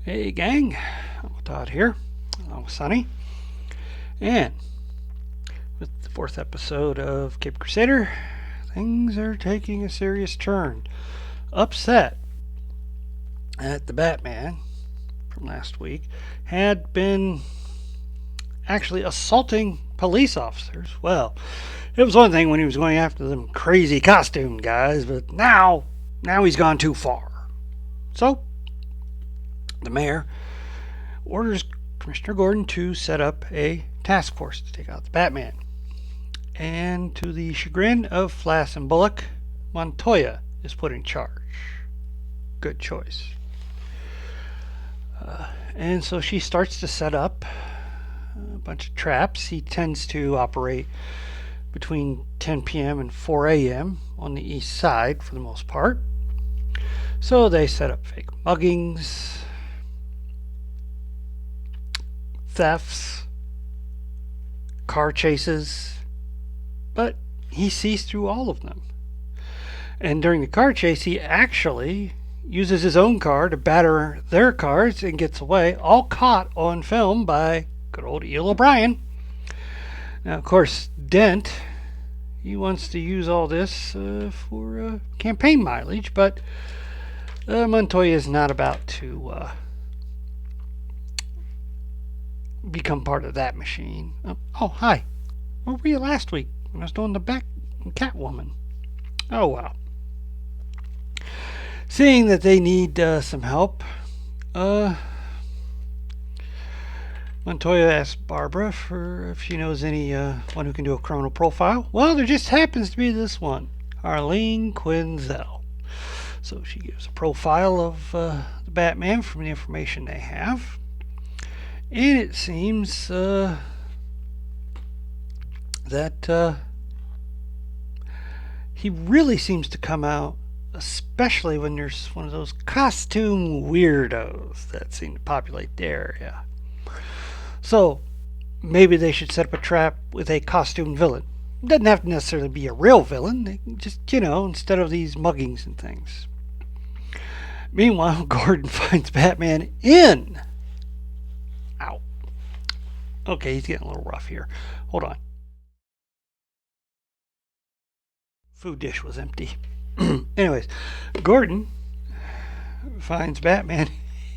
Hey gang, Uncle Todd here, along with Sonny, and with the fourth episode of Cape Crusader, things are taking a serious turn. Upset at the Batman from last week had been actually assaulting police officers. Well, it was one thing when he was going after them crazy costume guys, but now he's gone too far. So the mayor orders Commissioner Gordon to set up a task force to take out the Batman. And to the chagrin of Flass and Bullock, Montoya is put in charge. Good choice. And so she starts to set up a bunch of traps. He tends to operate between 10 p.m. and 4 a.m. on the east side for the most part. So they set up fake muggings, thefts, car chases, but he sees through all of them. And during the car chase, he actually uses his own car to batter their cars and gets away, all caught on film by good old Eel O'Brien. Now, of course, Dent, he wants to use all this for campaign mileage, but Montoya is not about to become part of that machine. Oh, hi. Where were you last week when I was doing the Catwoman? Oh, well. Seeing that they need some help, Montoya asks Barbara for if she knows anyone who can do a criminal profile. Well, there just happens to be this one, Arlene Quinzel. So she gives a profile of the Batman from the information they have. And it seems that he really seems to come out, especially when there's one of those costume weirdos that seem to populate the area. So maybe they should set up a trap with a costume villain. It doesn't have to necessarily be a real villain. They can just, instead of these muggings and things. Meanwhile, Gordon finds Batman in. Ow. Okay, he's getting a little rough here. Hold on. Food dish was empty. Anyways, Gordon finds Batman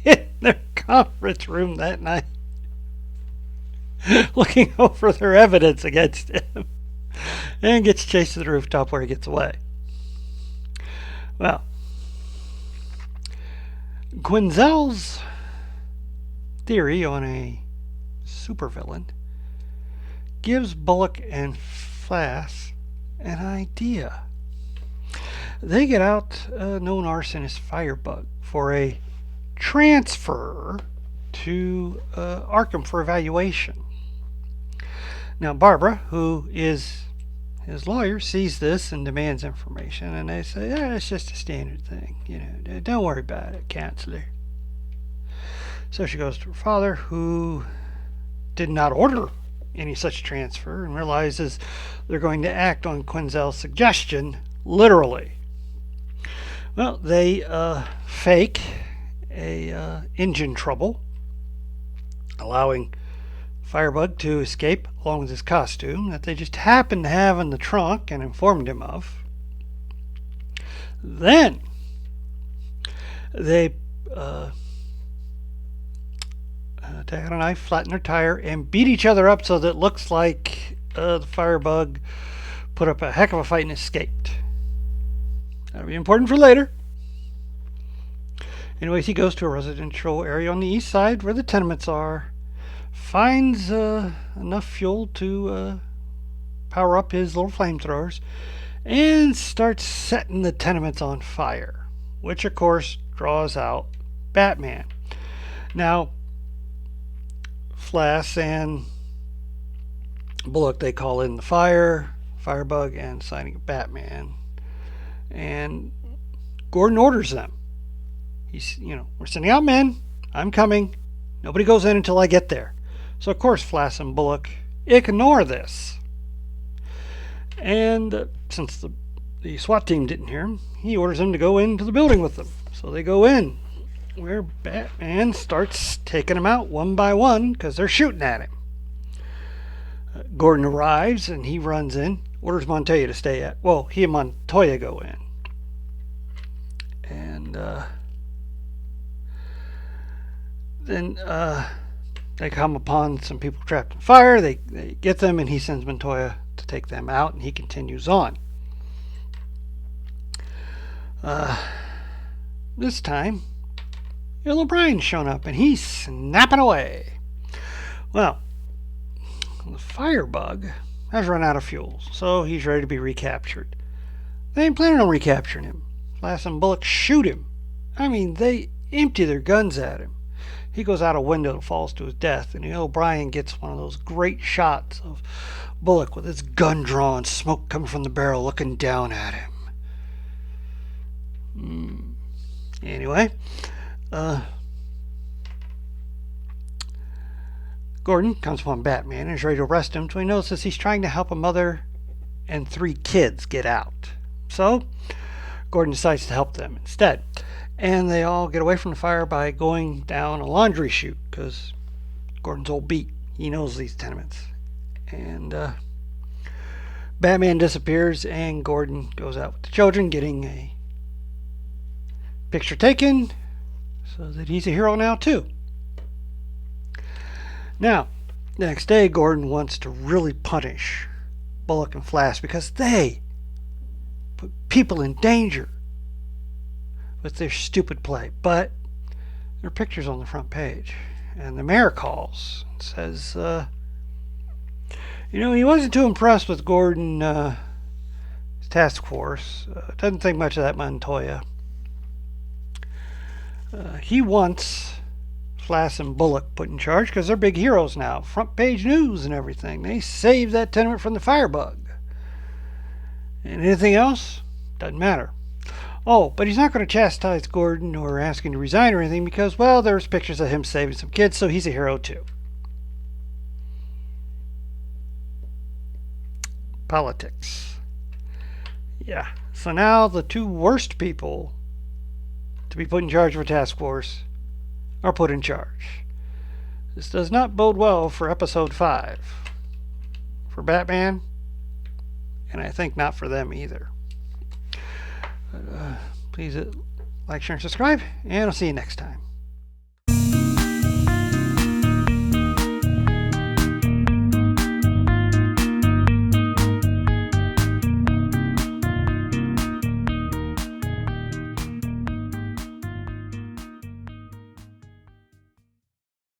in their conference room that night, looking over their evidence against him, and gets chased to the rooftop where he gets away. Well, Quinzel's theory on a supervillain gives Bullock and Flass an idea. They get out a known arsonist Firebug for a transfer to Arkham for evaluation. Now Barbara, who is his lawyer, sees this and demands information, and they say, it's just a standard thing, don't worry about it, counselor. So she goes to her father, who did not order any such transfer, and realizes they're going to act on Quinzel's suggestion literally. Well, they fake a engine trouble, allowing Firebug to escape along with his costume that they just happened to have in the trunk and informed him of. Then they take out a knife, flatten their tire, and beat each other up so that it looks like the Firebug put up a heck of a fight and escaped. That'll be important for later. Anyways, he goes to a residential area on the east side where the tenements are, finds enough fuel to power up his little flamethrowers, and starts setting the tenements on fire, which of course draws out Batman. Now, Flass and Bullock, they call in the Firebug, and signing of Batman. And Gordon orders them. He's, we're sending out men. I'm coming. Nobody goes in until I get there. So, of course, Flass and Bullock ignore this. And since the SWAT team didn't hear him, he orders them to go into the building with them. So they go in. where Batman starts taking them out one by one because they're shooting at him. Gordon arrives and he runs in, orders Montoya to stay at. Well, he and Montoya go in. And then they come upon some people trapped in fire. They get them, and he sends Montoya to take them out, and he continues on. This time, Bill O'Brien's shown up, and he's snapping away. Well, the firebug has run out of fuel, so he's ready to be recaptured. They ain't planning on recapturing him. Flass and Bullock shoot him. I mean, they empty their guns at him. He goes out a window and falls to his death, and O'Brien gets one of those great shots of Bullock with his gun drawn, smoke coming from the barrel, looking down at him. Anyway, Gordon comes upon Batman and is ready to arrest him until he notices he's trying to help a mother and 3 kids get out. So, Gordon decides to help them instead. And they all get away from the fire by going down a laundry chute because Gordon's old beat. He knows these tenements. And Batman disappears and Gordon goes out with the children getting a picture taken so that he's a hero now too. Now, the next day, Gordon wants to really punish Bullock and Flass because they put people in danger with their stupid play. But there are pictures on the front page. And the mayor calls and says, he wasn't too impressed with Gordon's task force. Doesn't think much of that Montoya. He wants Flass and Bullock put in charge because they're big heroes now. Front page news and everything. They saved that tenement from the firebug. And anything else? Doesn't matter. Oh, but he's not going to chastise Gordon or ask him to resign or anything because, well, there's pictures of him saving some kids, so he's a hero too. Politics. Yeah. So now the 2 worst people to be put in charge of a task force are put in charge. This does not bode well for episode 5. For Batman, and I think not for them either. But, please like, share, and subscribe, and I'll see you next time.